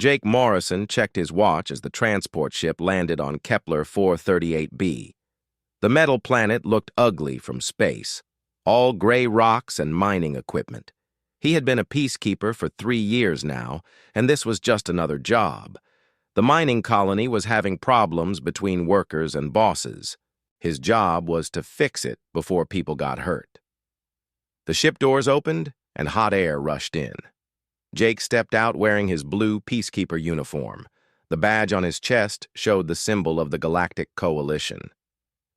Jake Morrison checked his watch as the transport ship landed on Kepler 438b. The metal planet looked ugly from space, all gray rocks and mining equipment. He had been a peacekeeper for 3 years now, and this was just another job. The mining colony was having problems between workers and bosses. His job was to fix it before people got hurt. The ship doors opened, and hot air rushed in. Jake stepped out wearing his blue Peacekeeper uniform. The badge on his chest showed the symbol of the Galactic Coalition.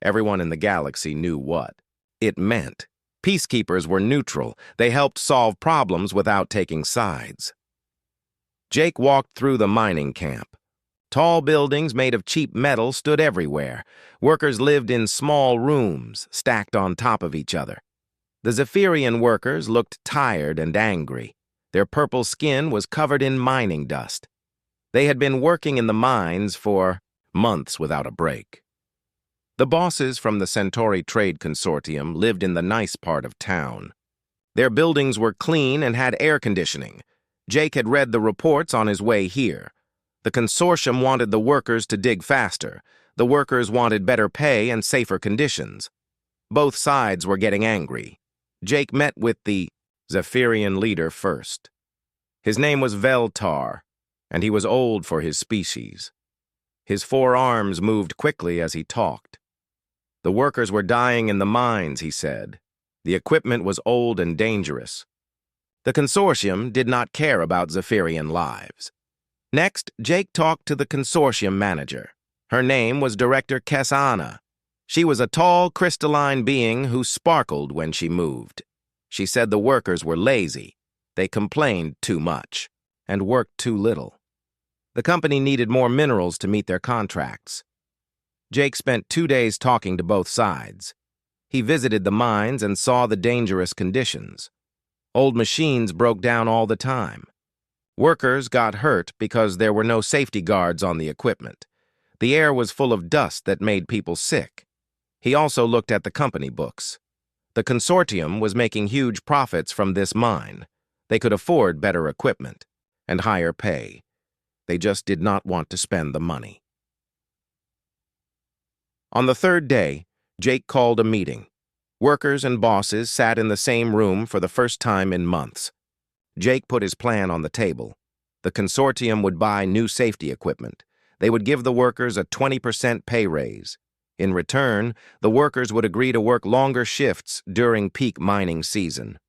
Everyone in the galaxy knew what it meant. Peacekeepers were neutral. They helped solve problems without taking sides. Jake walked through the mining camp. Tall buildings made of cheap metal stood everywhere. Workers lived in small rooms, stacked on top of each other. The Zephyrian workers looked tired and angry. Their purple skin was covered in mining dust. They had been working in the mines for months without a break. The bosses from the Centauri Trade Consortium lived in the nice part of town. Their buildings were clean and had air conditioning. Jake had read the reports on his way here. The consortium wanted the workers to dig faster. The workers wanted better pay and safer conditions. Both sides were getting angry. Jake met with the Zephyrian leader first. His name was Veltar, and he was old for his species. His 4 arms moved quickly as he talked. The workers were dying in the mines, he said. The equipment was old and dangerous. The consortium did not care about Zephyrian lives. Next, Jake talked to the consortium manager. Her name was Director Kesana. She was a tall, crystalline being who sparkled when she moved. She said the workers were lazy. They complained too much and worked too little. The company needed more minerals to meet their contracts. Jake spent 2 days talking to both sides. He visited the mines and saw the dangerous conditions. Old machines broke down all the time. Workers got hurt because there were no safety guards on the equipment. The air was full of dust that made people sick. He also looked at the company books. The consortium was making huge profits from this mine. They could afford better equipment and higher pay. They just did not want to spend the money. On the 3rd day, Jake called a meeting. Workers and bosses sat in the same room for the first time in months. Jake put his plan on the table. The consortium would buy new safety equipment. They would give the workers a 20% pay raise. In return, the workers would agree to work longer shifts during peak mining season.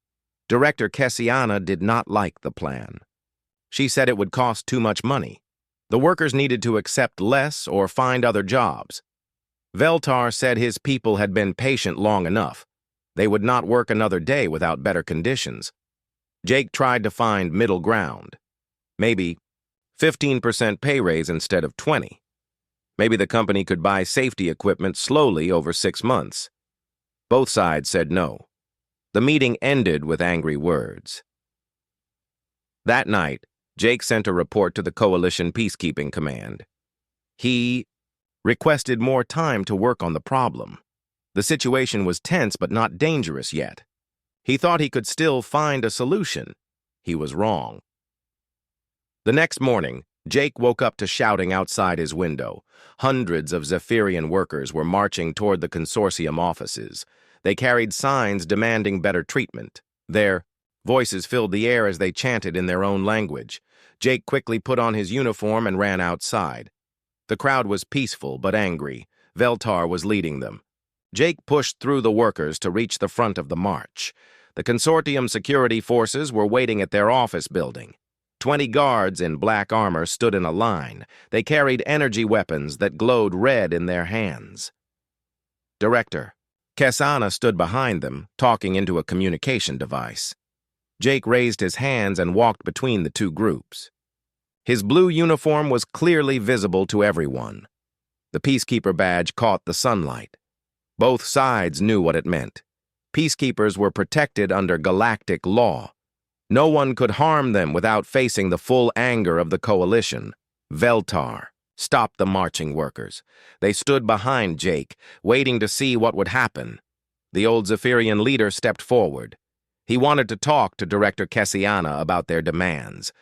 Director Kessiana did not like the plan. She said it would cost too much money. The workers needed to accept less or find other jobs. Veltar said his people had been patient long enough. They would not work another day without better conditions. Jake tried to find middle ground. Maybe 15% pay raise instead of 20. Maybe the company could buy safety equipment slowly over 6 months. Both sides said no. The meeting ended with angry words. That night, Jake sent a report to the Coalition Peacekeeping Command. He requested more time to work on the problem. The situation was tense but not dangerous yet. He thought he could still find a solution. He was wrong. The next morning, Jake woke up to shouting outside his window. Hundreds of Zephyrian workers were marching toward the consortium offices. They carried signs demanding better treatment. Their voices filled the air as they chanted in their own language. Jake quickly put on his uniform and ran outside. The crowd was peaceful but angry. Veltar was leading them. Jake pushed through the workers to reach the front of the march. The consortium security forces were waiting at their office building. 20 guards in black armor stood in a line. They carried energy weapons that glowed red in their hands. Director Kesana stood behind them, talking into a communication device. Jake raised his hands and walked between the two groups. His blue uniform was clearly visible to everyone. The Peacekeeper badge caught the sunlight. Both sides knew what it meant. Peacekeepers were protected under galactic law. No one could harm them without facing the full anger of the coalition. Veltar stopped the marching workers. They stood behind Jake, waiting to see what would happen. The old Zephyrian leader stepped forward. He wanted to talk to Director Kessiana about their demands.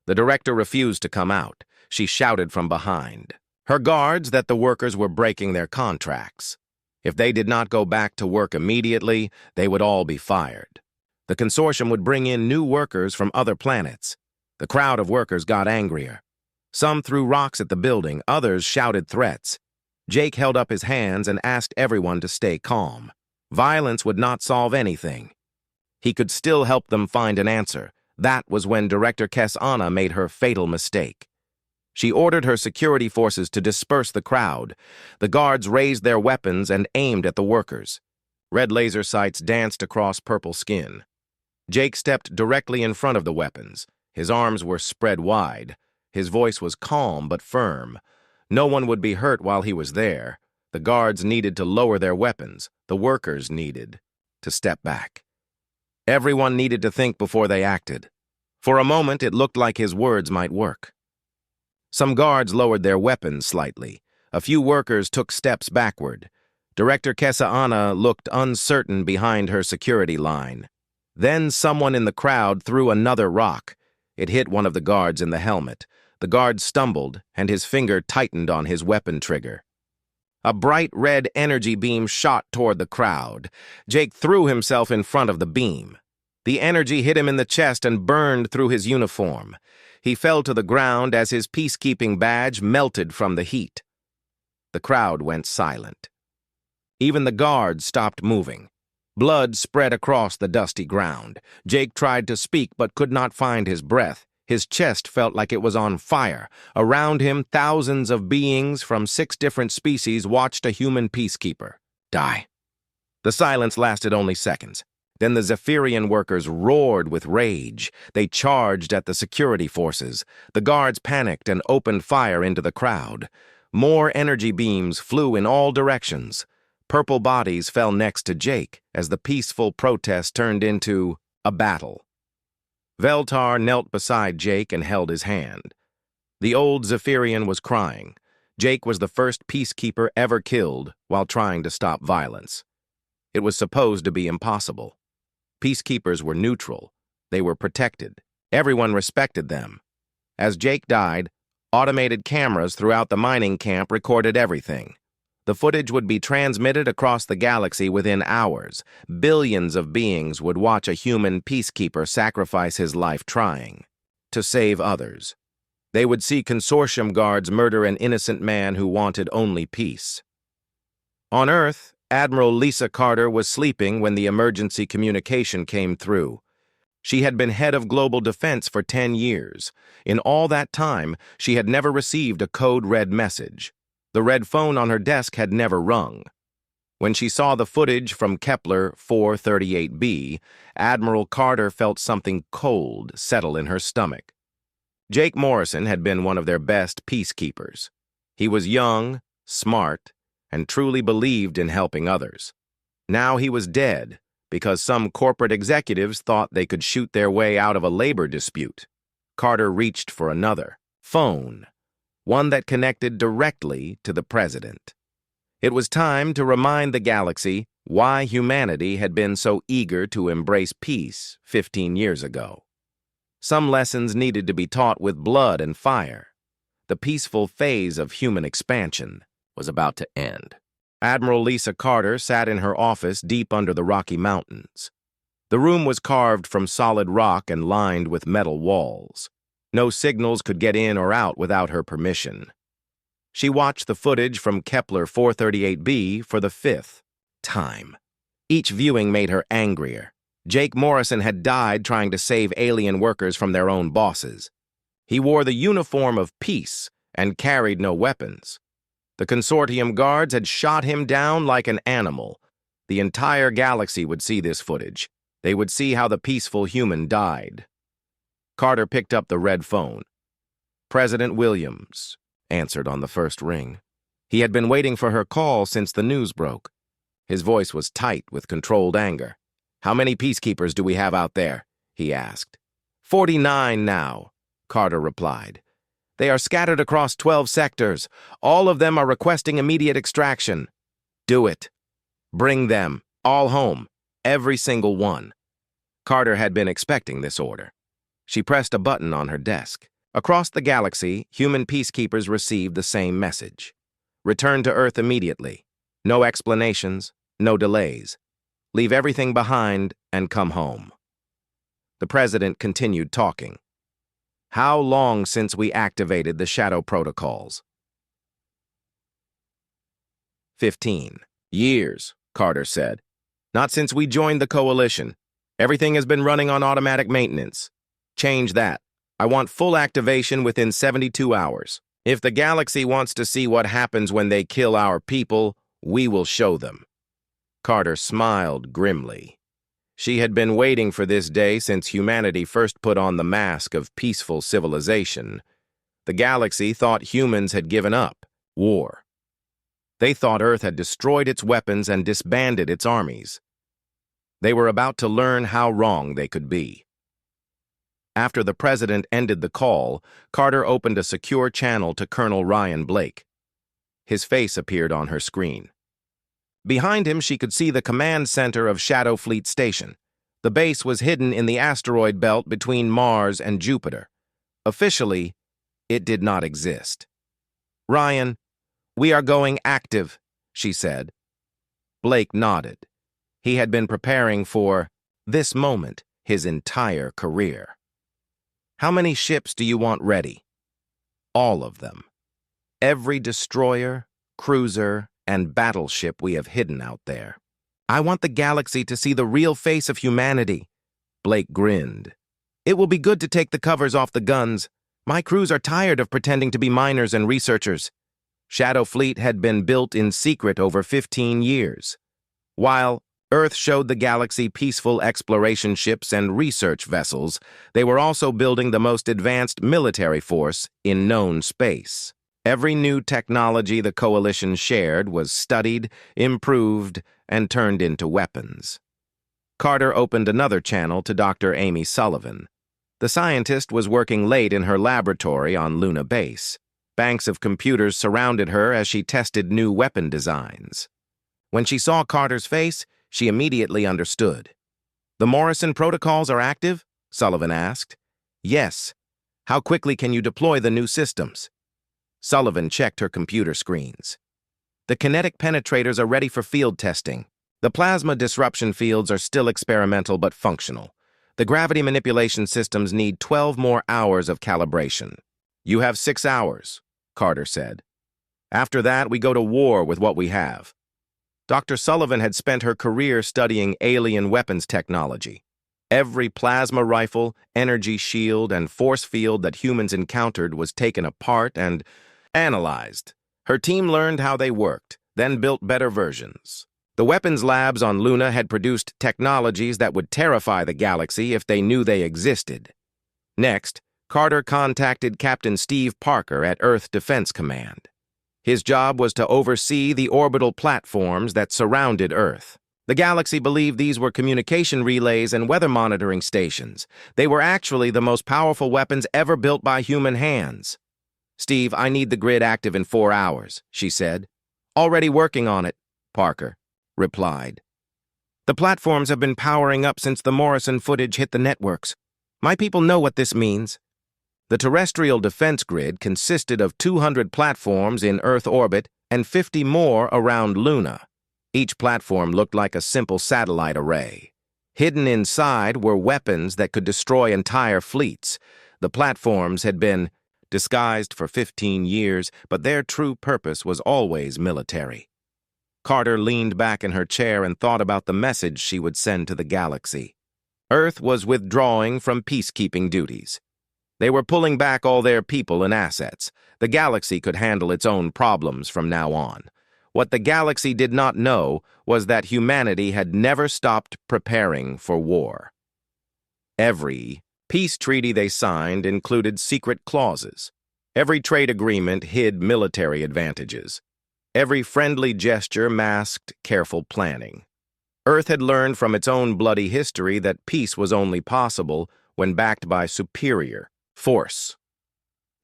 The director refused to come out. She shouted from behind her guards that the workers were breaking their contracts. If they did not go back to work immediately, they would all be fired. The consortium would bring in new workers from other planets. The crowd of workers got angrier. Some threw rocks at the building, others shouted threats. Jake held up his hands and asked everyone to stay calm. Violence would not solve anything. He could still help them find an answer. That was when Director Kes-Ana made her fatal mistake. She ordered her security forces to disperse the crowd. The guards raised their weapons and aimed at the workers. Red laser sights danced across purple skin. Jake stepped directly in front of the weapons. His arms were spread wide. His voice was calm but firm. No one would be hurt while he was there. The guards needed to lower their weapons. The workers needed to step back. Everyone needed to think before they acted. For a moment, it looked like his words might work. Some guards lowered their weapons slightly. A few workers took steps backward. Director Kes-Ana looked uncertain behind her security line. Then someone in the crowd threw another rock. It hit one of the guards in the helmet. The guard stumbled, and his finger tightened on his weapon trigger. A bright red energy beam shot toward the crowd. Jake threw himself in front of the beam. The energy hit him in the chest and burned through his uniform. He fell to the ground as his peacekeeping badge melted from the heat. The crowd went silent. Even the guards stopped moving. Blood spread across the dusty ground. Jake tried to speak but could not find his breath. His chest felt like it was on fire. Around him, thousands of beings from 6 different species watched a human peacekeeper die. The silence lasted only seconds. Then the Zephyrian workers roared with rage. They charged at the security forces. The guards panicked and opened fire into the crowd. More energy beams flew in all directions. Purple bodies fell next to Jake as the peaceful protest turned into a battle. Veltar knelt beside Jake and held his hand. The old Zephyrian was crying. Jake was the first peacekeeper ever killed while trying to stop violence. It was supposed to be impossible. Peacekeepers were neutral. They were protected. Everyone respected them. As Jake died, automated cameras throughout the mining camp recorded everything. The footage would be transmitted across the galaxy within hours. Billions of beings would watch a human peacekeeper sacrifice his life trying to save others. They would see consortium guards murder an innocent man who wanted only peace. On Earth, Admiral Lisa Carter was sleeping when the emergency communication came through. She had been head of global defense for 10 years. In all that time, she had never received a code-red message. The red phone on her desk had never rung. When she saw the footage from Kepler 438b, Admiral Carter felt something cold settle in her stomach. Jake Morrison had been one of their best peacekeepers. He was young, smart, and truly believed in helping others. Now he was dead because some corporate executives thought they could shoot their way out of a labor dispute. Carter reached for another phone, one that connected directly to the president. It was time to remind the galaxy why humanity had been so eager to embrace peace 15 years ago. Some lessons needed to be taught with blood and fire. The peaceful phase of human expansion was about to end. Admiral Lisa Carter sat in her office deep under the Rocky Mountains. The room was carved from solid rock and lined with metal walls. No signals could get in or out without her permission. She watched the footage from Kepler 438b for the 5th time. Each viewing made her angrier. Jake Morrison had died trying to save alien workers from their own bosses. He wore the uniform of peace and carried no weapons. The consortium guards had shot him down like an animal. The entire galaxy would see this footage. They would see how the peaceful human died. Carter picked up the red phone. President Williams answered on the first ring. He had been waiting for her call since the news broke. His voice was tight with controlled anger. "How many peacekeepers do we have out there?" he asked. 49 now, Carter replied. "They are scattered across 12 sectors. All of them are requesting immediate extraction." "Do it. Bring them, all home, every single one." Carter had been expecting this order. She pressed a button on her desk. Across the galaxy, human peacekeepers received the same message. Return to Earth immediately. No explanations, no delays. Leave everything behind and come home. The president continued talking. How long since we activated the shadow protocols? 15 years, Carter said. Not since we joined the coalition. Everything has been running on automatic maintenance. Change that. I want full activation within 72 hours. If the galaxy wants to see what happens when they kill our people, we will show them. Carter smiled grimly. She had been waiting for this day since humanity first put on the mask of peaceful civilization. The galaxy thought humans had given up war. They thought Earth had destroyed its weapons and disbanded its armies. They were about to learn how wrong they could be. After the president ended the call, Carter opened a secure channel to Colonel Ryan Blake. His face appeared on her screen. Behind him, she could see the command center of Shadow Fleet Station. The base was hidden in the asteroid belt between Mars and Jupiter. Officially, it did not exist. Ryan, we are going active, she said. Blake nodded. He had been preparing for this moment his entire career. How many ships do you want ready? All of them. Every destroyer, cruiser, and battleship we have hidden out there. I want the galaxy to see the real face of humanity. Blake grinned. It will be good to take the covers off the guns. My crews are tired of pretending to be miners and researchers. Shadow Fleet had been built in secret over 15 years. While Earth showed the galaxy peaceful exploration ships and research vessels, they were also building the most advanced military force in known space. Every new technology the coalition shared was studied, improved, and turned into weapons. Carter opened another channel to Dr. Amy Sullivan. The scientist was working late in her laboratory on Luna Base. Banks of computers surrounded her as she tested new weapon designs. When she saw Carter's face, she immediately understood. The Morrison protocols are active? Sullivan asked. Yes. How quickly can you deploy the new systems? Sullivan checked her computer screens. The kinetic penetrators are ready for field testing. The plasma disruption fields are still experimental but functional. The gravity manipulation systems need 12 more hours of calibration. You have 6 hours, Carter said. After that, we go to war with what we have. Dr. Sullivan had spent her career studying alien weapons technology. Every plasma rifle, energy shield, and force field that humans encountered was taken apart and analyzed. Her team learned how they worked, then built better versions. The weapons labs on Luna had produced technologies that would terrify the galaxy if they knew they existed. Next, Carter contacted Captain Steve Parker at Earth Defense Command. His job was to oversee the orbital platforms that surrounded Earth. The galaxy believed these were communication relays and weather monitoring stations. They were actually the most powerful weapons ever built by human hands. Steve, I need the grid active in 4 hours, she said. Already working on it, Parker replied. The platforms have been powering up since the Morrison footage hit the networks. My people know what this means. The terrestrial defense grid consisted of 200 platforms in Earth orbit and 50 more around Luna. Each platform looked like a simple satellite array. Hidden inside were weapons that could destroy entire fleets. The platforms had been disguised for 15 years, but their true purpose was always military. Carter leaned back in her chair and thought about the message she would send to the galaxy. Earth was withdrawing from peacekeeping duties. They were pulling back all their people and assets. The galaxy could handle its own problems from now on. What the galaxy did not know was that humanity had never stopped preparing for war. Every peace treaty they signed included secret clauses. Every trade agreement hid military advantages. Every friendly gesture masked careful planning. Earth had learned from its own bloody history that peace was only possible when backed by superior force.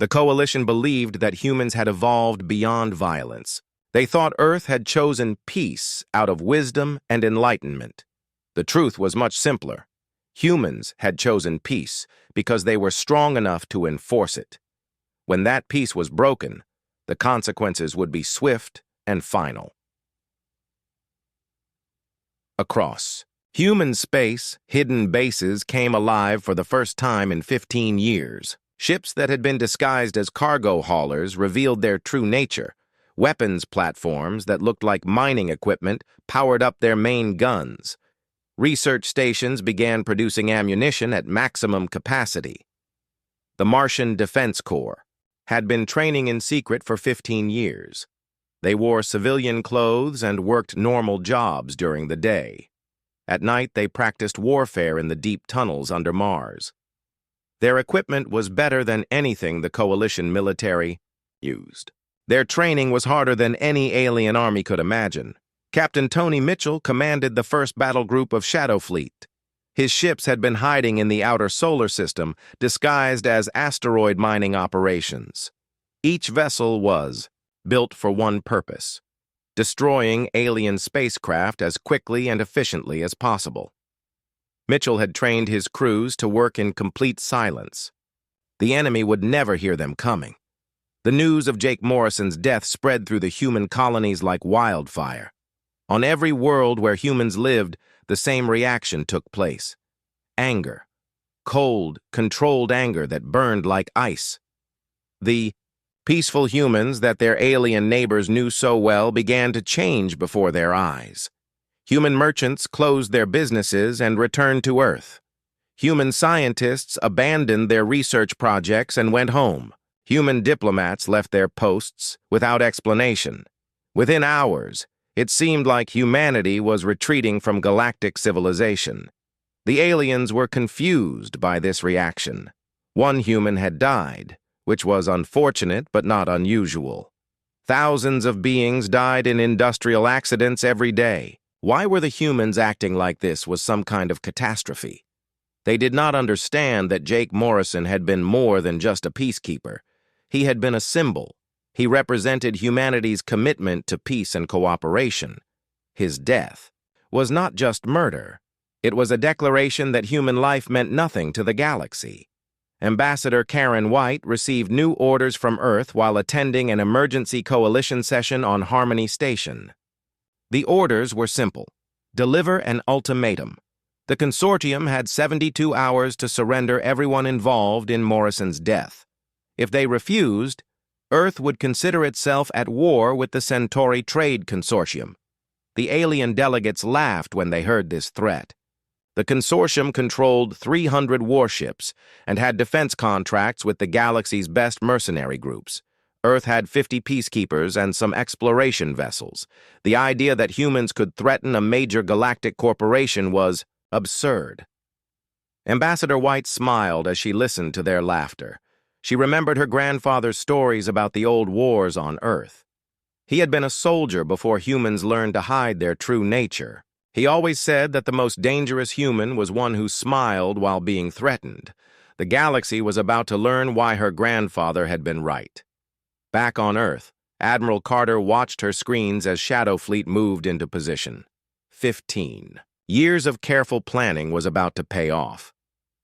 The coalition believed that humans had evolved beyond violence. They thought Earth had chosen peace out of wisdom and enlightenment. The truth was much simpler. Humans had chosen peace because they were strong enough to enforce it. When that peace was broken, the consequences would be swift and final. Across human space, hidden bases came alive for the first time in 15 years. Ships that had been disguised as cargo haulers revealed their true nature. Weapons platforms that looked like mining equipment powered up their main guns. Research stations began producing ammunition at maximum capacity. The Martian Defense Corps had been training in secret for 15 years. They wore civilian clothes and worked normal jobs during the day. At night, they practiced warfare in the deep tunnels under Mars. Their equipment was better than anything the coalition military used. Their training was harder than any alien army could imagine. Captain Tony Mitchell commanded the first battle group of Shadow Fleet. His ships had been hiding in the outer solar system, disguised as asteroid mining operations. Each vessel was built for one purpose: destroying alien spacecraft as quickly and efficiently as possible. Mitchell had trained his crews to work in complete silence. The enemy would never hear them coming. The news of Jake Morrison's death spread through the human colonies like wildfire. On every world where humans lived, the same reaction took place. Anger. Cold, controlled anger that burned like ice. The peaceful humans that their alien neighbors knew so well began to change before their eyes. Human merchants closed their businesses and returned to Earth. Human scientists abandoned their research projects and went home. Human diplomats left their posts without explanation. Within hours, it seemed like humanity was retreating from galactic civilization. The aliens were confused by this reaction. One human had died, which was unfortunate but not unusual. Thousands of beings died in industrial accidents every day. Why were the humans acting like this was some kind of catastrophe? They did not understand that Jake Morrison had been more than just a peacekeeper. He had been a symbol. He represented humanity's commitment to peace and cooperation. His death was not just murder. It was a declaration that human life meant nothing to the galaxy. Ambassador Karen White received new orders from Earth while attending an emergency coalition session on Harmony Station. The orders were simple: deliver an ultimatum. The consortium had 72 hours to surrender everyone involved in Morrison's death. If they refused, Earth would consider itself at war with the Centauri Trade Consortium. The alien delegates laughed when they heard this threat. The consortium controlled 300 warships and had defense contracts with the galaxy's best mercenary groups. Earth had 50 peacekeepers and some exploration vessels. The idea that humans could threaten a major galactic corporation was absurd. Ambassador White smiled as she listened to their laughter. She remembered her grandfather's stories about the old wars on Earth. He had been a soldier before humans learned to hide their true nature. He always said that the most dangerous human was one who smiled while being threatened. The galaxy was about to learn why her grandfather had been right. Back on Earth, Admiral Carter watched her screens as Shadow Fleet moved into position. 15 years of careful planning was about to pay off.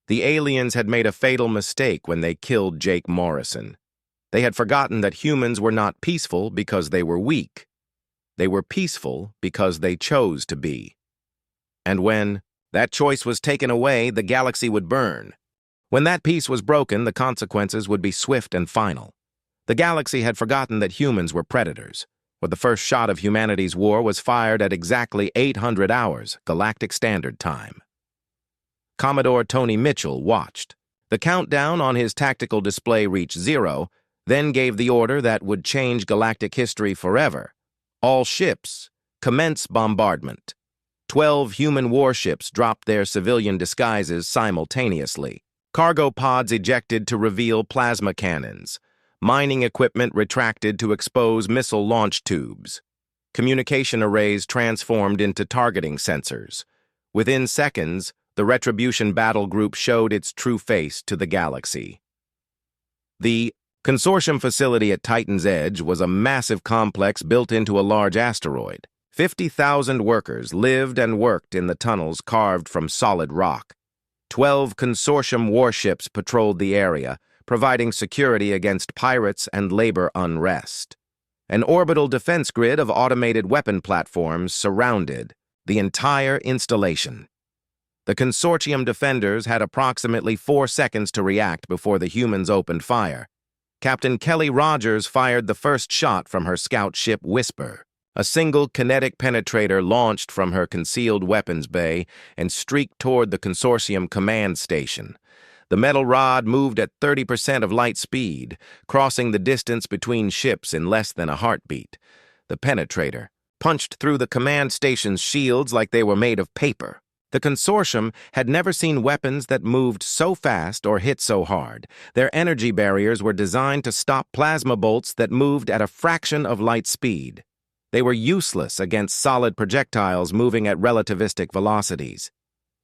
The aliens had made a fatal mistake when they killed Jake Morrison. They had forgotten that humans were not peaceful because they were weak. They were peaceful because they chose to be. And when that choice was taken away, the galaxy would burn. When that peace was broken, the consequences would be swift and final. The galaxy had forgotten that humans were predators. When the first shot of humanity's war was fired at exactly 800 hours, Galactic Standard Time. Commodore Tony Mitchell watched. The countdown on his tactical display reached 0, then gave the order that would change galactic history forever. All ships, commence bombardment. 12 human warships dropped their civilian disguises simultaneously. Cargo pods ejected to reveal plasma cannons. Mining equipment retracted to expose missile launch tubes. Communication arrays transformed into targeting sensors. Within seconds, the Retribution battle group showed its true face to the galaxy. The consortium facility at Titan's Edge was a massive complex built into a large asteroid. 50,000 workers lived and worked in the tunnels carved from solid rock. 12 consortium warships patrolled the area, providing security against pirates and labor unrest. An orbital defense grid of automated weapon platforms surrounded the entire installation. The consortium defenders had approximately 4 seconds to react before the humans opened fire. Captain Kelly Rogers fired the first shot from her scout ship Whisper. A single kinetic penetrator launched from her concealed weapons bay and streaked toward the consortium command station. The metal rod moved at 30% of light speed, crossing the distance between ships in less than a heartbeat. The penetrator punched through the command station's shields like they were made of paper. The consortium had never seen weapons that moved so fast or hit so hard. Their energy barriers were designed to stop plasma bolts that moved at a fraction of light speed. They were useless against solid projectiles moving at relativistic velocities.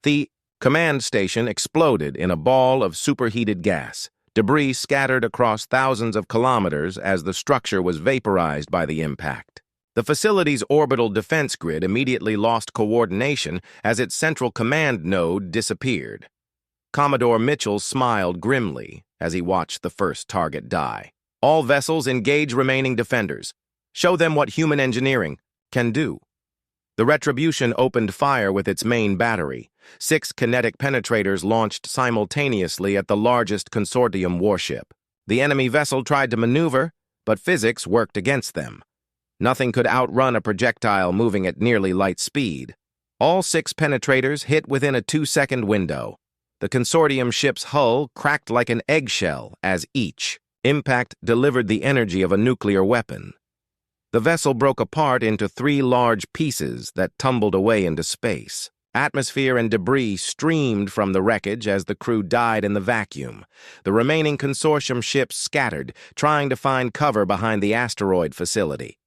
The command station exploded in a ball of superheated gas. Debris scattered across thousands of kilometers as the structure was vaporized by the impact. The facility's orbital defense grid immediately lost coordination as its central command node disappeared. Commodore Mitchell smiled grimly as he watched the first target die. All vessels engage remaining defenders. Show them what human engineering can do. The Retribution opened fire with its main battery. 6 kinetic penetrators launched simultaneously at the largest consortium warship. The enemy vessel tried to maneuver, but physics worked against them. Nothing could outrun a projectile moving at nearly light speed. All 6 penetrators hit within a 2-second window. The consortium ship's hull cracked like an eggshell as each impact delivered the energy of a nuclear weapon. The vessel broke apart into 3 large pieces that tumbled away into space. Atmosphere and debris streamed from the wreckage as the crew died in the vacuum. The remaining consortium ships scattered, trying to find cover behind the asteroid facility.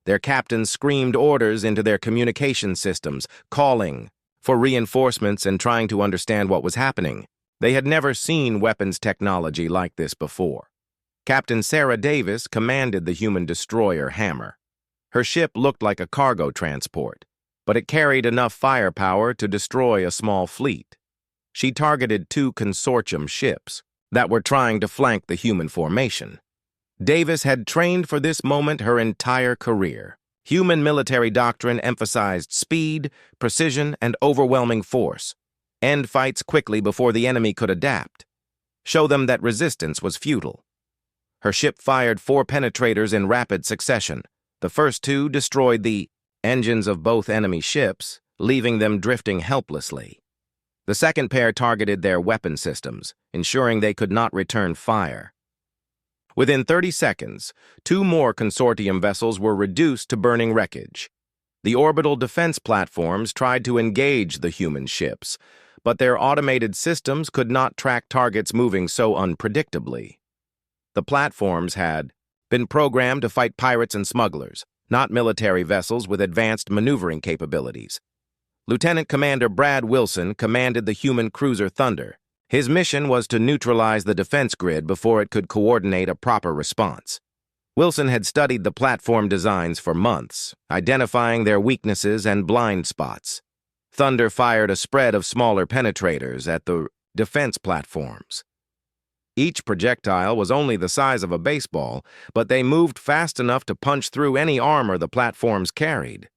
Their captains screamed orders into their communication systems, calling for reinforcements and trying to understand what was happening. They had never seen weapons technology like this before. Captain Sarah Davis commanded the human destroyer Hammer. Her ship looked like a cargo transport, but it carried enough firepower to destroy a small fleet. She targeted 2 consortium ships that were trying to flank the human formation. Davis had trained for this moment her entire career. Human military doctrine emphasized speed, precision, and overwhelming force. End fights quickly before the enemy could adapt. Show them that resistance was futile. Her ship fired 4 penetrators in rapid succession. The first 2 destroyed the engines of both enemy ships, leaving them drifting helplessly. The second pair targeted their weapon systems, ensuring they could not return fire. Within 30 seconds, 2 more consortium vessels were reduced to burning wreckage. The orbital defense platforms tried to engage the human ships, but their automated systems could not track targets moving so unpredictably. The platforms had been programmed to fight pirates and smugglers, not military vessels with advanced maneuvering capabilities. Lieutenant Commander Brad Wilson commanded the human cruiser Thunder. His mission was to neutralize the defense grid before it could coordinate a proper response. Wilson had studied the platform designs for months, identifying their weaknesses and blind spots. Thunder fired a spread of smaller penetrators at the defense platforms. Each projectile was only the size of a baseball, but they moved fast enough to punch through any armor the platforms carried.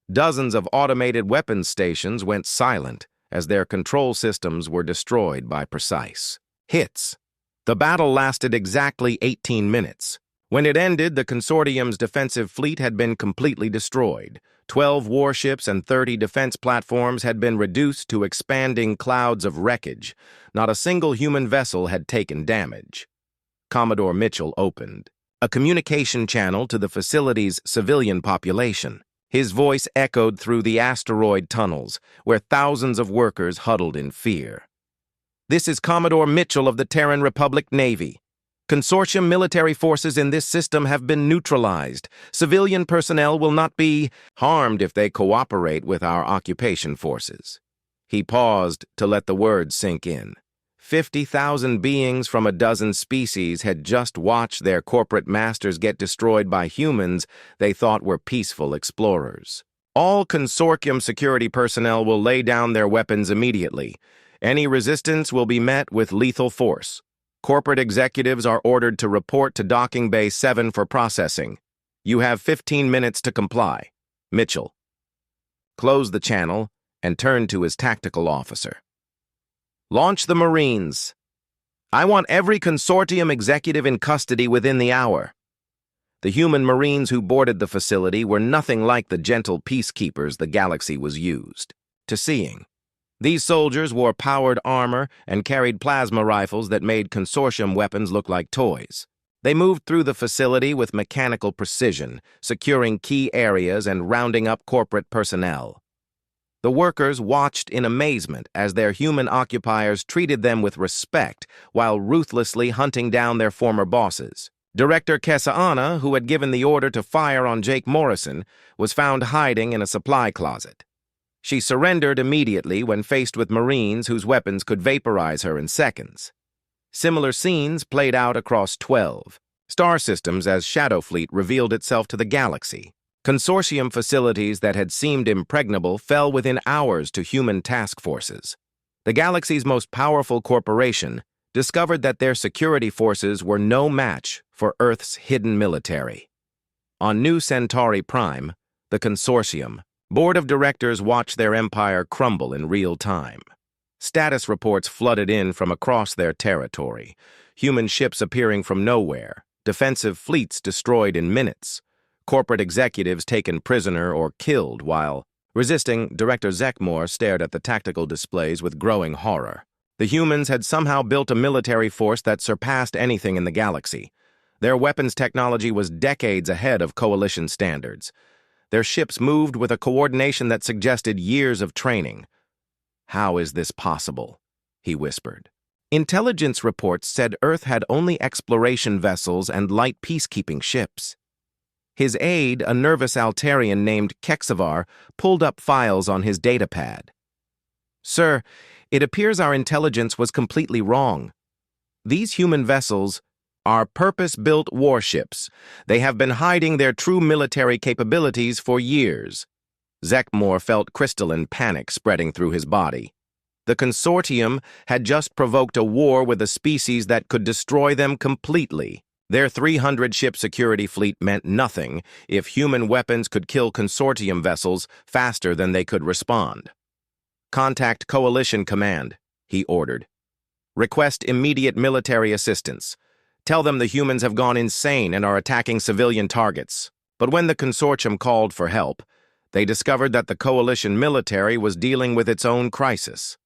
Dozens of automated weapons stations went silent as their control systems were destroyed by precise hits. The battle lasted exactly 18 minutes. When it ended, the consortium's defensive fleet had been completely destroyed. 12 warships and 30 defense platforms had been reduced to expanding clouds of wreckage. Not a single human vessel had taken damage. Commodore Mitchell opened a communication channel to the facility's civilian population. His voice echoed through the asteroid tunnels, where thousands of workers huddled in fear. This is Commodore Mitchell of the Terran Republic Navy. Consortium military forces in this system have been neutralized. Civilian personnel will not be harmed if they cooperate with our occupation forces. He paused to let the words sink in. 50,000 beings from a dozen species had just watched their corporate masters get destroyed by humans they thought were peaceful explorers. All consortium security personnel will lay down their weapons immediately. Any resistance will be met with lethal force. Corporate executives are ordered to report to Docking Bay 7 for processing. You have 15 minutes to comply. Mitchell. Close the channel and turn to his tactical officer. Launch the Marines. I want every consortium executive in custody within the hour. The human Marines who boarded the facility were nothing like the gentle peacekeepers the galaxy was used to seeing. These soldiers wore powered armor and carried plasma rifles that made consortium weapons look like toys. They moved through the facility with mechanical precision, securing key areas and rounding up corporate personnel. The workers watched in amazement as their human occupiers treated them with respect while ruthlessly hunting down their former bosses. Director Kesaana, who had given the order to fire on Jake Morrison, was found hiding in a supply closet. She surrendered immediately when faced with Marines whose weapons could vaporize her in seconds. Similar scenes played out across 12 star systems as Shadowfleet revealed itself to the galaxy. Consortium facilities that had seemed impregnable fell within hours to human task forces. The galaxy's most powerful corporation discovered that their security forces were no match for Earth's hidden military. On New Centauri Prime, the Consortium Board of Directors watched their empire crumble in real time. Status reports flooded in from across their territory, human ships appearing from nowhere, defensive fleets destroyed in minutes, corporate executives taken prisoner or killed while resisting. Director Zekmore stared at the tactical displays with growing horror. The humans had somehow built a military force that surpassed anything in the galaxy. Their weapons technology was decades ahead of Coalition standards. Their ships moved with a coordination that suggested years of training. "How is this possible?" he whispered. Intelligence reports said Earth had only exploration vessels and light peacekeeping ships. His aide, a nervous Altarian named Kexavar, pulled up files on his datapad. "Sir, it appears our intelligence was completely wrong. These human vessels are purpose-built warships. They have been hiding their true military capabilities for years." Zekmore felt crystalline panic spreading through his body. The Consortium had just provoked a war with a species that could destroy them completely. Their 300-ship security fleet meant nothing if human weapons could kill Consortium vessels faster than they could respond. "Contact Coalition Command," he ordered. "Request immediate military assistance. Tell them the humans have gone insane and are attacking civilian targets." But when the Consortium called for help, they discovered that the Coalition military was dealing with its own crisis.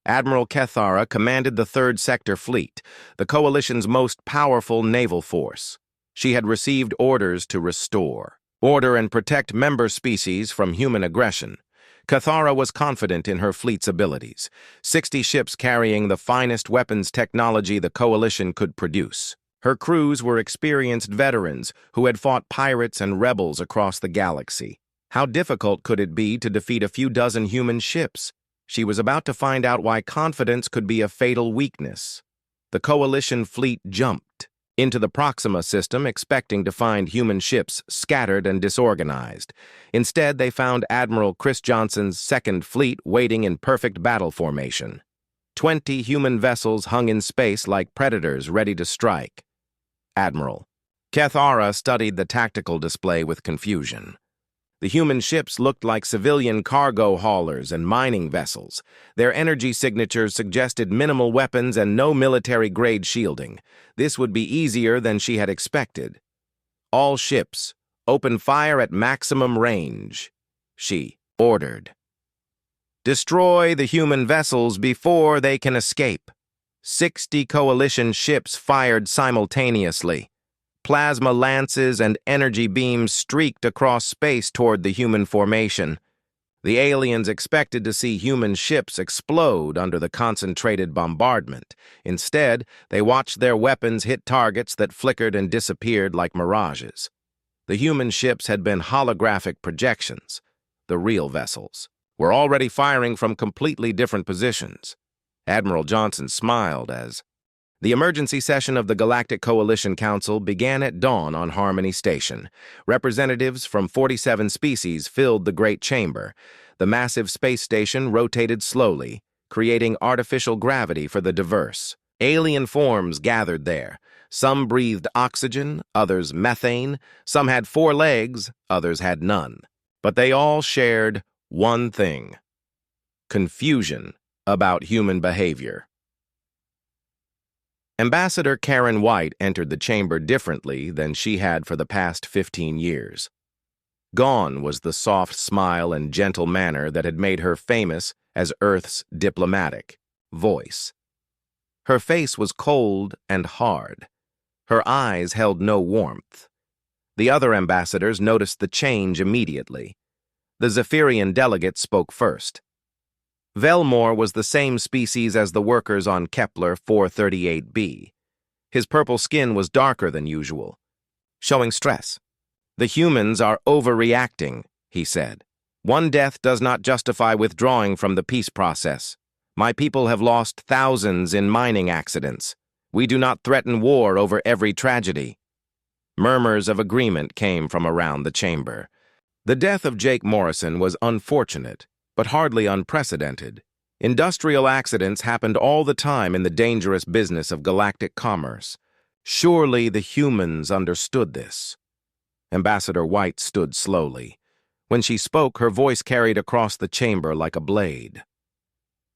Admiral Kethara commanded the 3rd Sector Fleet, the Coalition's most powerful naval force. She had received orders to restore, order and protect member species from human aggression. Kethara was confident in her fleet's abilities, 60 ships carrying the finest weapons technology the Coalition could produce. Her crews were experienced veterans who had fought pirates and rebels across the galaxy. How difficult could it be to defeat a few dozen human ships? She was about to find out why confidence could be a fatal weakness. The Coalition fleet jumped into the Proxima system expecting to find human ships scattered and disorganized. Instead, they found Admiral Chris Johnson's 2nd Fleet waiting in perfect battle formation. 20 human vessels hung in space like predators ready to strike. Admiral Kethara studied the tactical display with confusion. The human ships looked like civilian cargo haulers and mining vessels. Their energy signatures suggested minimal weapons and no military-grade shielding. This would be easier than she had expected. "All ships, open fire at maximum range," she ordered. "Destroy the human vessels before they can escape." 60 Coalition ships fired simultaneously. Plasma lances and energy beams streaked across space toward the human formation. The aliens expected to see human ships explode under the concentrated bombardment. Instead, they watched their weapons hit targets that flickered and disappeared like mirages. The human ships had been holographic projections. The real vessels were already firing from completely different positions. Admiral Johnson smiled as the emergency session of the Galactic Coalition Council began at dawn on Harmony Station. Representatives from 47 species filled the Great Chamber. The massive space station rotated slowly, creating artificial gravity for the diverse. Alien forms gathered there. Some breathed oxygen, others methane. Some had 4 legs, others had none. But they all shared one thing: confusion about human behavior. Ambassador Karen White entered the chamber differently than she had for the past 15 years. Gone was the soft smile and gentle manner that had made her famous as Earth's diplomatic voice. Her face was cold and hard. Her eyes held no warmth. The other ambassadors noticed the change immediately. The Zephyrian delegate spoke first. Velmore was the same species as the workers on Kepler 438b. His purple skin was darker than usual, showing stress. "The humans are overreacting," he said. "One death does not justify withdrawing from the peace process. My people have lost thousands in mining accidents. We do not threaten war over every tragedy." Murmurs of agreement came from around the chamber. The death of Jake Morrison was unfortunate, but hardly unprecedented. Industrial accidents happened all the time in the dangerous business of galactic commerce. Surely the humans understood this. Ambassador White stood slowly. When she spoke, her voice carried across the chamber like a blade.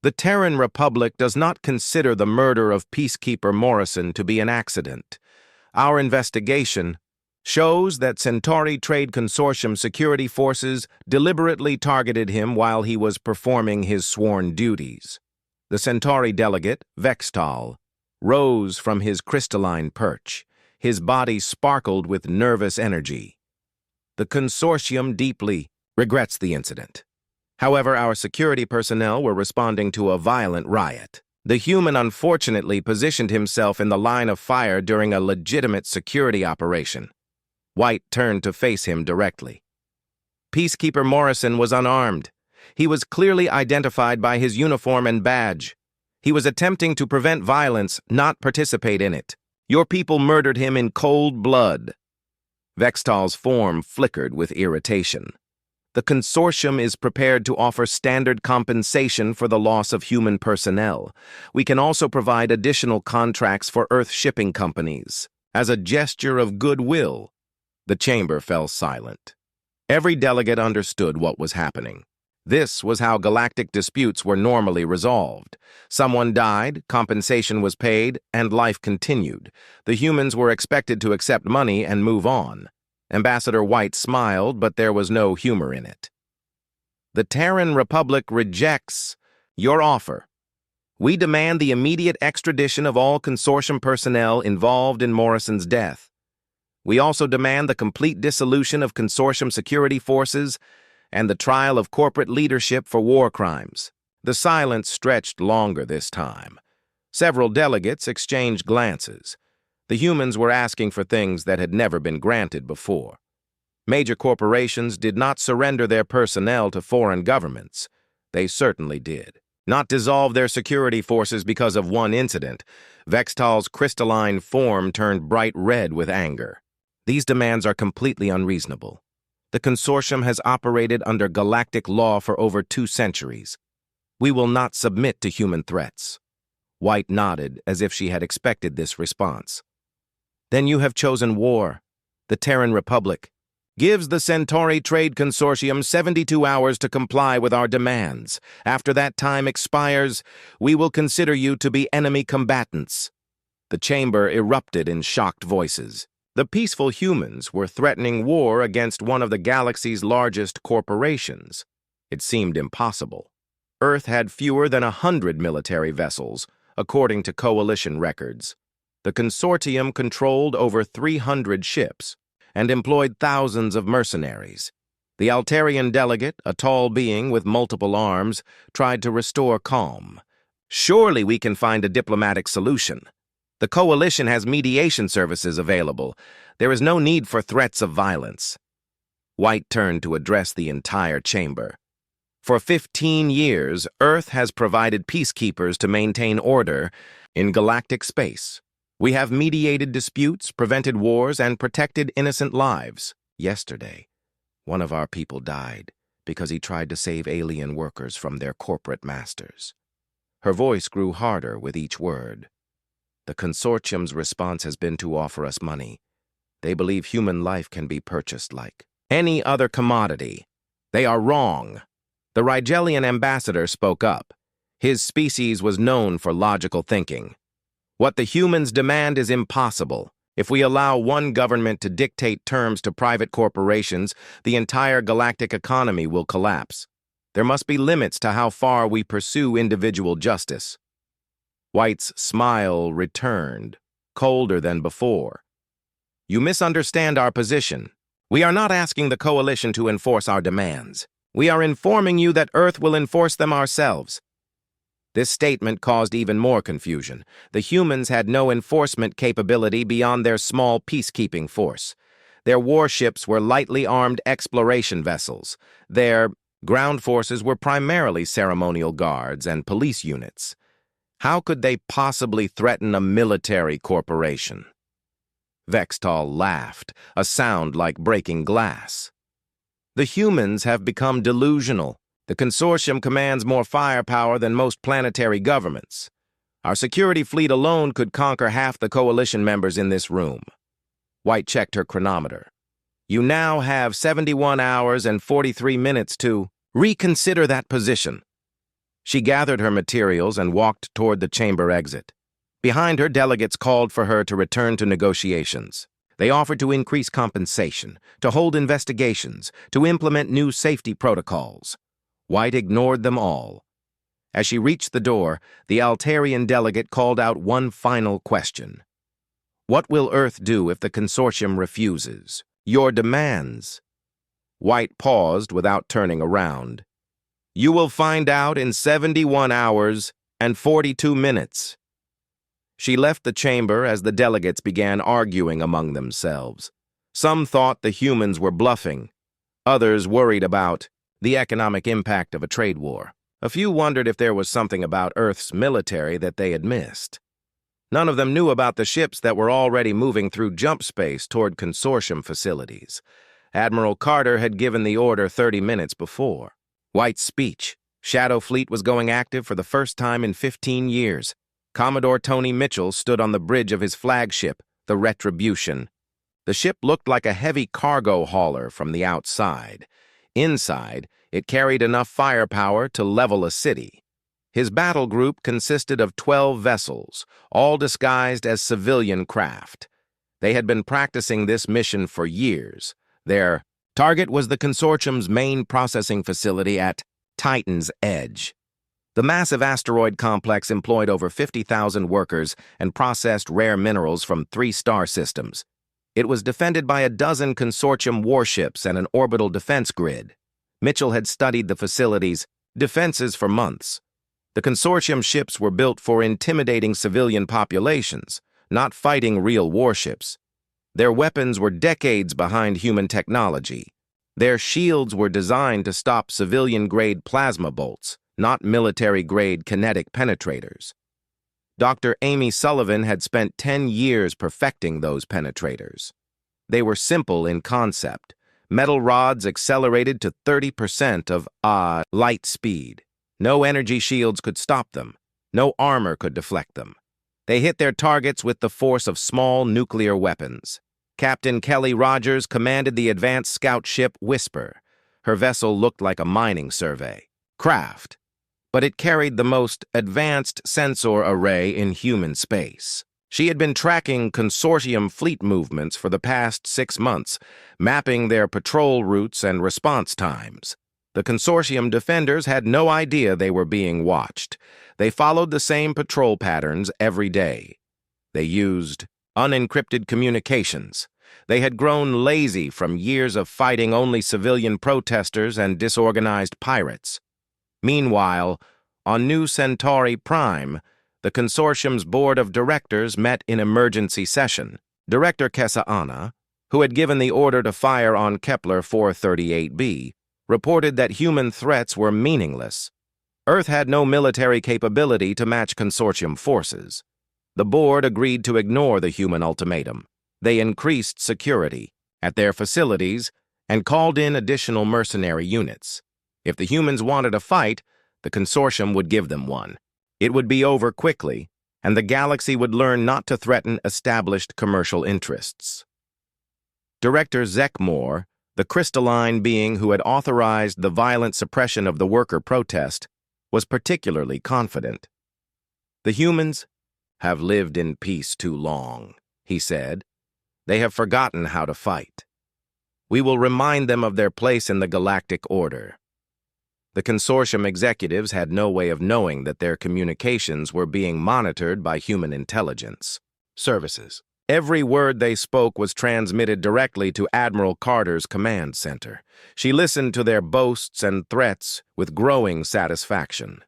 "The Terran Republic does not consider the murder of Peacekeeper Morrison to be an accident. Our investigation shows that Centauri Trade Consortium security forces deliberately targeted him while he was performing his sworn duties." The Centauri delegate, Vextal, rose from his crystalline perch. His body sparkled with nervous energy. "The consortium deeply regrets the incident. However, our security personnel were responding to a violent riot. The human unfortunately positioned himself in the line of fire during a legitimate security operation." White turned to face him directly. "Peacekeeper Morrison was unarmed. He was clearly identified by his uniform and badge. He was attempting to prevent violence, not participate in it. Your people murdered him in cold blood." Vextal's form flickered with irritation. "The consortium is prepared to offer standard compensation for the loss of human personnel. We can also provide additional contracts for Earth shipping companies. As a gesture of goodwill." The chamber fell silent. Every delegate understood what was happening. This was how galactic disputes were normally resolved. Someone died, compensation was paid, and life continued. The humans were expected to accept money and move on. Ambassador White smiled, but there was no humor in it. "The Terran Republic rejects your offer. We demand the immediate extradition of all consortium personnel involved in Morrison's death. We also demand the complete dissolution of consortium security forces and the trial of corporate leadership for war crimes." The silence stretched longer this time. Several delegates exchanged glances. The humans were asking for things that had never been granted before. Major corporations did not surrender their personnel to foreign governments. They certainly did. Not dissolve their security forces because of one incident. Vextal's crystalline form turned bright red with anger. "These demands are completely unreasonable. The consortium has operated under galactic law for over 2 centuries. We will not submit to human threats." White nodded as if she had expected this response. "Then you have chosen war. The Terran Republic gives the Centauri Trade Consortium 72 hours to comply with our demands. After that time expires, we will consider you to be enemy combatants." The chamber erupted in shocked voices. The peaceful humans were threatening war against one of the galaxy's largest corporations. It seemed impossible. Earth had fewer than 100 military vessels, according to coalition records. The consortium controlled over 300 ships and employed thousands of mercenaries. The Altarian delegate, a tall being with multiple arms, tried to restore calm. "Surely we can find a diplomatic solution. The coalition has mediation services available. There is no need for threats of violence." White turned to address the entire chamber. "For 15 years, Earth has provided peacekeepers to maintain order in galactic space. We have mediated disputes, prevented wars, and protected innocent lives. Yesterday, one of our people died because he tried to save alien workers from their corporate masters. Her voice grew harder with each word. The consortium's response has been to offer us money. They believe human life can be purchased like any other commodity. They are wrong. The Rigelian ambassador spoke up. His species was known for logical thinking. What the humans demand is impossible. If we allow one government to dictate terms to private corporations, the entire galactic economy will collapse. There must be limits to how far we pursue individual justice. White's smile returned, colder than before. You misunderstand our position. We are not asking the coalition to enforce our demands. We are informing you that Earth will enforce them ourselves. This statement caused even more confusion. The humans had no enforcement capability beyond their small peacekeeping force. Their warships were lightly armed exploration vessels. Their ground forces were primarily ceremonial guards and police units. How could they possibly threaten a military corporation? Vextal laughed, a sound like breaking glass. The humans have become delusional. The consortium commands more firepower than most planetary governments. Our security fleet alone could conquer half the coalition members in this room. White checked her chronometer. You now have 71 hours and 43 minutes to reconsider that position. She gathered her materials and walked toward the chamber exit. Behind her, delegates called for her to return to negotiations. They offered to increase compensation, to hold investigations, to implement new safety protocols. White ignored them all. As she reached the door, the Altarian delegate called out one final question. What will Earth do if the consortium refuses your demands? White paused without turning around. You will find out in 71 hours and 42 minutes. She left the chamber as the delegates began arguing among themselves. Some thought the humans were bluffing. Others worried about the economic impact of a trade war. A few wondered if there was something about Earth's military that they had missed. None of them knew about the ships that were already moving through jump space toward consortium facilities. Admiral Carter had given the order 30 minutes before. White's speech. Shadow Fleet was going active for the first time in 15 years. Commodore Tony Mitchell stood on the bridge of his flagship, the Retribution. The ship looked like a heavy cargo hauler from the outside. Inside, it carried enough firepower to level a city. His battle group consisted of 12 vessels, all disguised as civilian craft. They had been practicing this mission for years. Their target was the consortium's main processing facility at Titan's Edge. The massive asteroid complex employed over 50,000 workers and processed rare minerals from 3 star systems. It was defended by a dozen consortium warships and an orbital defense grid. Mitchell had studied the facility's defenses for months. The consortium ships were built for intimidating civilian populations, not fighting real warships. Their weapons were decades behind human technology. Their shields were designed to stop civilian-grade plasma bolts, not military-grade kinetic penetrators. Dr. Amy Sullivan had spent 10 years perfecting those penetrators. They were simple in concept. Metal rods accelerated to 30% of light speed. No energy shields could stop them. No armor could deflect them. They hit their targets with the force of small nuclear weapons. Captain Kelly Rogers commanded the advanced scout ship Whisper. Her vessel looked like a mining survey craft, but it carried the most advanced sensor array in human space. She had been tracking consortium fleet movements for the past 6 months, mapping their patrol routes and response times. The consortium defenders had no idea they were being watched. They followed the same patrol patterns every day. They used unencrypted communications. They had grown lazy from years of fighting only civilian protesters and disorganized pirates. Meanwhile, on New Centauri Prime, the consortium's board of directors met in emergency session. Director Kesa'ana, who had given the order to fire on Kepler 438b, reported that human threats were meaningless. Earth had no military capability to match consortium forces. The board agreed to ignore the human ultimatum. They increased security at their facilities and called in additional mercenary units. If the humans wanted a fight, the consortium would give them one. It would be over quickly, and the galaxy would learn not to threaten established commercial interests. Director Zekmore, the crystalline being who had authorized the violent suppression of the worker protest, was particularly confident. "The humans have lived in peace too long," he said. "They have forgotten how to fight. We will remind them of their place in the galactic order." The consortium executives had no way of knowing that their communications were being monitored by human intelligence services. Every word they spoke was transmitted directly to Admiral Carter's command center. She listened to their boasts and threats with growing satisfaction.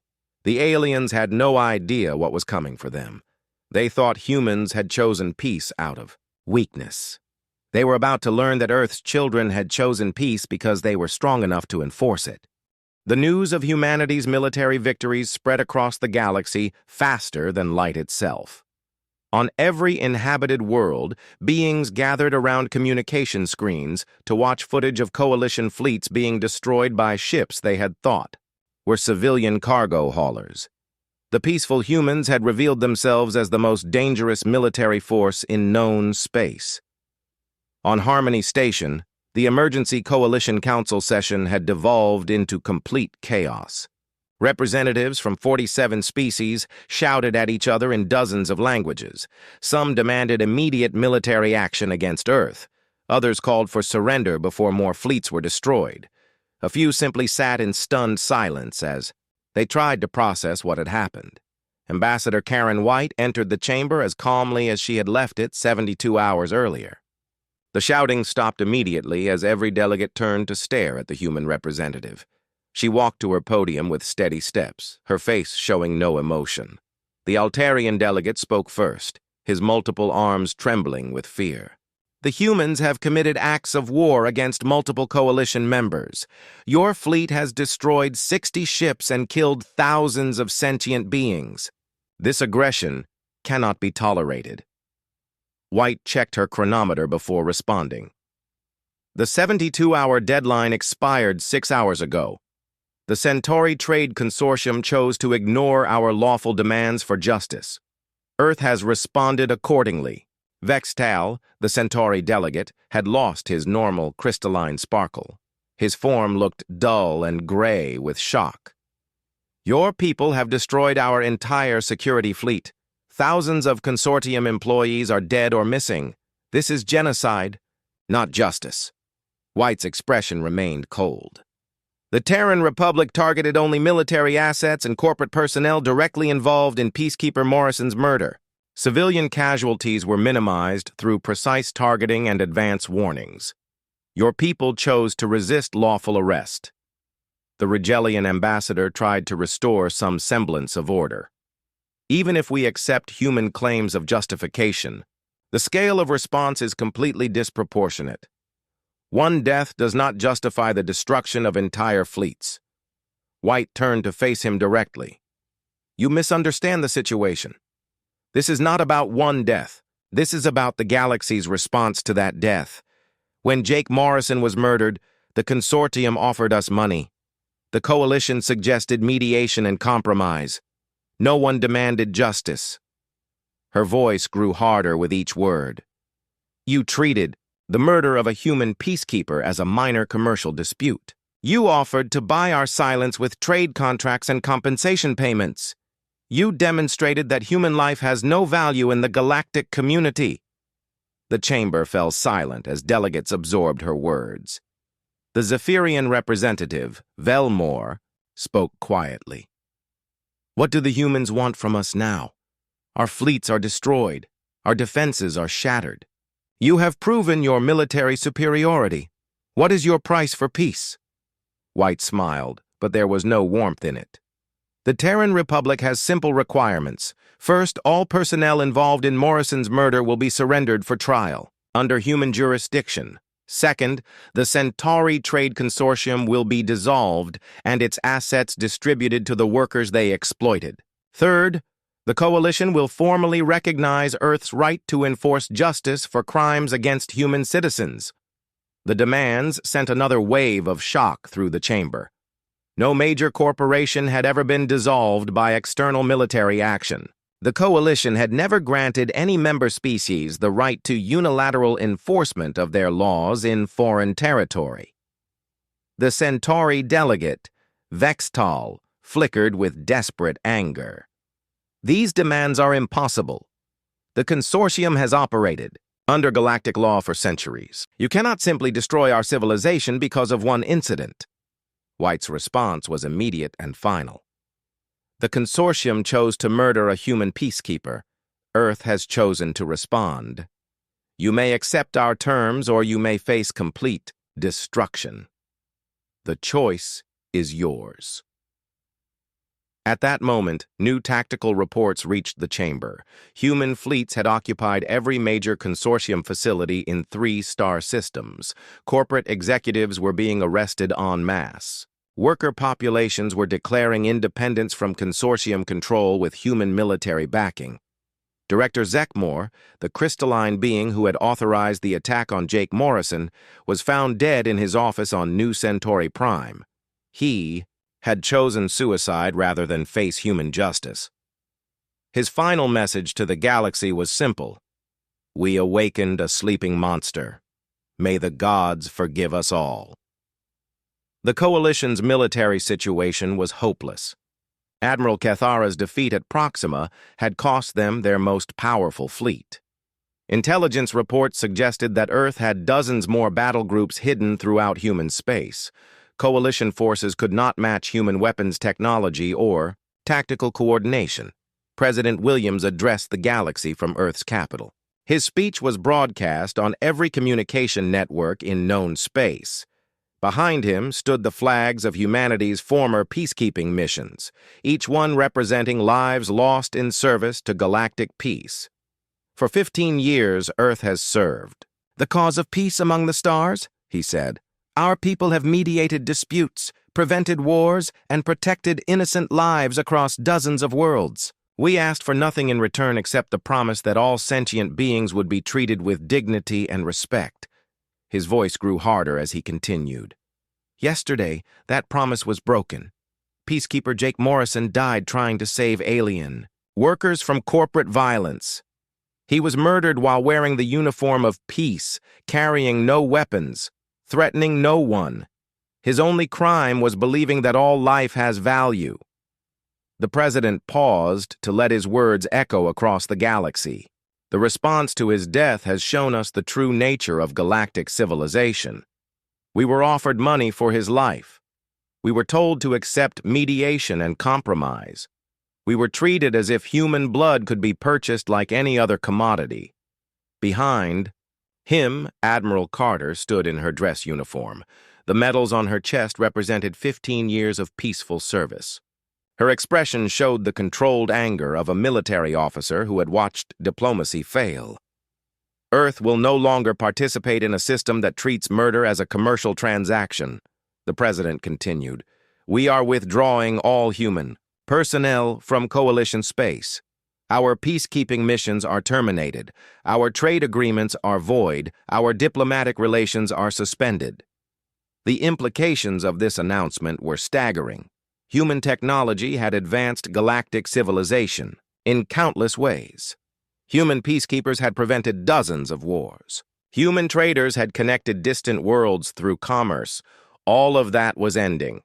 The aliens had no idea what was coming for them. They thought humans had chosen peace out of weakness. They were about to learn that Earth's children had chosen peace because they were strong enough to enforce it. The news of humanity's military victories spread across the galaxy faster than light itself. On every inhabited world, beings gathered around communication screens to watch footage of coalition fleets being destroyed by ships they had thought were civilian cargo haulers. The peaceful humans had revealed themselves as the most dangerous military force in known space. On Harmony Station, the Emergency Coalition Council session had devolved into complete chaos. Representatives from 47 species shouted at each other in dozens of languages. Some demanded immediate military action against Earth. Others called for surrender before more fleets were destroyed. A few simply sat in stunned silence as they tried to process what had happened. Ambassador Karen White entered the chamber as calmly as she had left it 72 hours earlier. The shouting stopped immediately as every delegate turned to stare at the human representative. She walked to her podium with steady steps, her face showing no emotion. The Altarian delegate spoke first, his multiple arms trembling with fear. "The humans have committed acts of war against multiple coalition members. Your fleet has destroyed 60 ships and killed thousands of sentient beings. This aggression cannot be tolerated." White checked her chronometer before responding. "The 72-hour deadline expired 6 hours ago. The Centauri Trade Consortium chose to ignore our lawful demands for justice. Earth has responded accordingly." Vextal, the Centauri delegate, had lost his normal crystalline sparkle. His form looked dull and gray with shock. "Your people have destroyed our entire security fleet. Thousands of consortium employees are dead or missing. This is genocide, not justice." White's expression remained cold. "The Terran Republic targeted only military assets and corporate personnel directly involved in Peacekeeper Morrison's murder. Civilian casualties were minimized through precise targeting and advance warnings. Your people chose to resist lawful arrest." The Rigelian ambassador tried to restore some semblance of order. "Even if we accept human claims of justification, the scale of response is completely disproportionate. One death does not justify the destruction of entire fleets." White turned to face him directly. "You misunderstand the situation. This is not about one death. This is about the galaxy's response to that death. When Jake Morrison was murdered, the consortium offered us money. The coalition suggested mediation and compromise. No one demanded justice." Her voice grew harder with each word. "You treated the murder of a human peacekeeper as a minor commercial dispute. You offered to buy our silence with trade contracts and compensation payments. You demonstrated that human life has no value in the galactic community." The chamber fell silent as delegates absorbed her words. The Zephyrian representative, Velmore, spoke quietly. "What do the humans want from us now? Our fleets are destroyed. Our defenses are shattered. You have proven your military superiority. What is your price for peace?" White smiled, but there was no warmth in it. "The Terran Republic has simple requirements. First, all personnel involved in Morrison's murder will be surrendered for trial, under human jurisdiction. Second, the Centauri Trade Consortium will be dissolved and its assets distributed to the workers they exploited. Third, the Coalition will formally recognize Earth's right to enforce justice for crimes against human citizens." The demands sent another wave of shock through the chamber. No major corporation had ever been dissolved by external military action. The coalition had never granted any member species the right to unilateral enforcement of their laws in foreign territory. The Centauri delegate, Vextal, flickered with desperate anger. These demands are impossible. The consortium has operated under galactic law for centuries. You cannot simply destroy our civilization because of one incident. White's response was immediate and final. The consortium chose to murder a human peacekeeper. Earth has chosen to respond. You may accept our terms or you may face complete destruction. The choice is yours. At that moment, new tactical reports reached the chamber. Human fleets had occupied every major consortium facility in 3 star systems. Corporate executives were being arrested en masse. Worker populations were declaring independence from consortium control with human military backing. Director Zekmore, the crystalline being who had authorized the attack on Jake Morrison, was found dead in his office on New Centauri Prime. He had chosen suicide rather than face human justice. His final message to the galaxy was simple. We awakened a sleeping monster. May the gods forgive us all. The coalition's military situation was hopeless. Admiral Cathara's defeat at Proxima had cost them their most powerful fleet. Intelligence reports suggested that Earth had dozens more battle groups hidden throughout human space. Coalition forces could not match human weapons technology or tactical coordination. President Williams addressed the galaxy from Earth's capital. His speech was broadcast on every communication network in known space. Behind him stood the flags of humanity's former peacekeeping missions, each one representing lives lost in service to galactic peace. For 15 years, Earth has served the cause of peace among the stars, he said. Our people have mediated disputes, prevented wars, and protected innocent lives across dozens of worlds. We asked for nothing in return except the promise that all sentient beings would be treated with dignity and respect. His voice grew harder as he continued. Yesterday, that promise was broken. Peacekeeper Jake Morrison died trying to save alien workers from corporate violence. He was murdered while wearing the uniform of peace, carrying no weapons, threatening no one. His only crime was believing that all life has value. The president paused to let his words echo across the galaxy. The response to his death has shown us the true nature of galactic civilization. We were offered money for his life. We were told to accept mediation and compromise. We were treated as if human blood could be purchased like any other commodity. Behind him, Admiral Carter stood in her dress uniform. The medals on her chest represented 15 years of peaceful service. Her expression showed the controlled anger of a military officer who had watched diplomacy fail. Earth will no longer participate in a system that treats murder as a commercial transaction, the president continued. We are withdrawing all human personnel from coalition space. Our peacekeeping missions are terminated. Our trade agreements are void. Our diplomatic relations are suspended. The implications of this announcement were staggering. Human technology had advanced galactic civilization in countless ways. Human peacekeepers had prevented dozens of wars. Human traders had connected distant worlds through commerce. All of that was ending.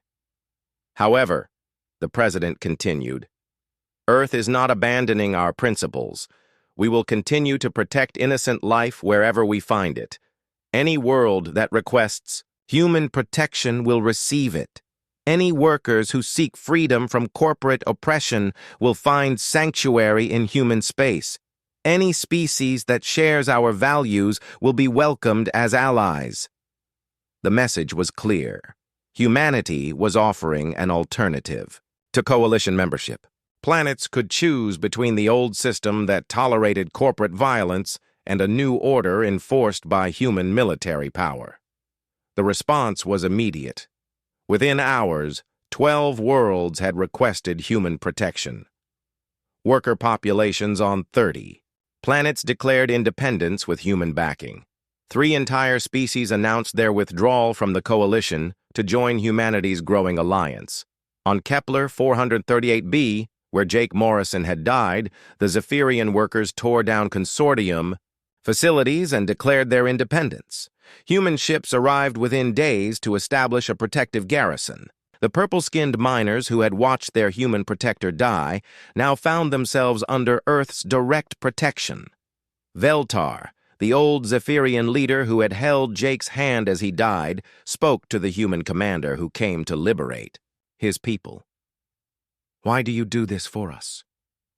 However, the president continued, Earth is not abandoning our principles. We will continue to protect innocent life wherever we find it. Any world that requests human protection will receive it. Any workers who seek freedom from corporate oppression will find sanctuary in human space. Any species that shares our values will be welcomed as allies. The message was clear. Humanity was offering an alternative to coalition membership. Planets could choose between the old system that tolerated corporate violence and a new order enforced by human military power. The response was immediate. Within hours, 12 worlds had requested human protection. Worker populations on 30. Planets declared independence with human backing. 3 entire species announced their withdrawal from the coalition to join humanity's growing alliance. On Kepler 438b, where Jake Morrison had died, the Zephyrian workers tore down consortium facilities and declared their independence. Human ships arrived within days to establish a protective garrison. The purple-skinned miners who had watched their human protector die now found themselves under Earth's direct protection. Veltar, the old Zephyrian leader who had held Jake's hand as he died, spoke to the human commander who came to liberate his people. "Why do you do this for us?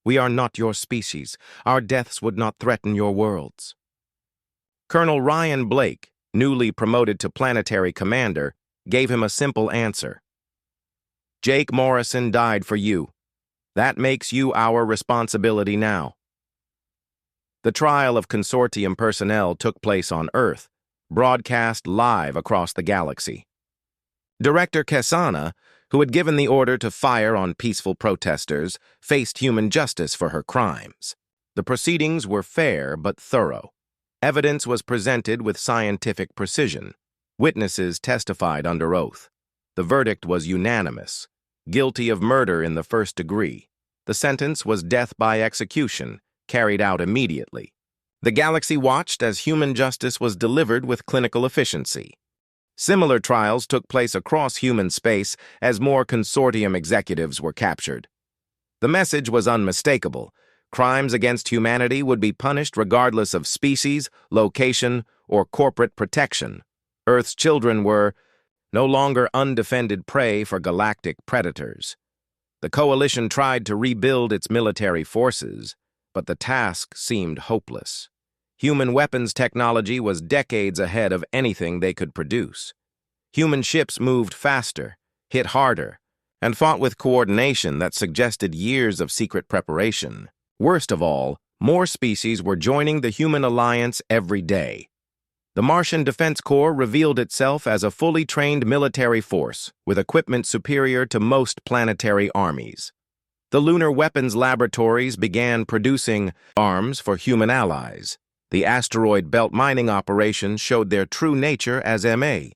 We are not your species. Our deaths would not threaten your worlds." Colonel Ryan Blake, newly promoted to planetary commander, gave him a simple answer. "Jake Morrison died for you. That makes you our responsibility now." The trial of consortium personnel took place on Earth, broadcast live across the galaxy. Director Kesana, who had given the order to fire on peaceful protesters, faced human justice for her crimes. The proceedings were fair but thorough. Evidence was presented with scientific precision. Witnesses testified under oath. The verdict was unanimous: guilty of murder in the first degree. The sentence was death by execution, carried out immediately. The galaxy watched as human justice was delivered with clinical efficiency. Similar trials took place across human space as more consortium executives were captured. The message was unmistakable. Crimes against humanity would be punished regardless of species, location, or corporate protection. Earth's children were no longer undefended prey for galactic predators. The coalition tried to rebuild its military forces, but the task seemed hopeless. Human weapons technology was decades ahead of anything they could produce. Human ships moved faster, hit harder, and fought with coordination that suggested years of secret preparation. Worst of all, more species were joining the human alliance every day. The Martian Defense Corps revealed itself as a fully trained military force with equipment superior to most planetary armies. The lunar weapons laboratories began producing arms for human allies. The asteroid belt mining operations showed their true nature as MA.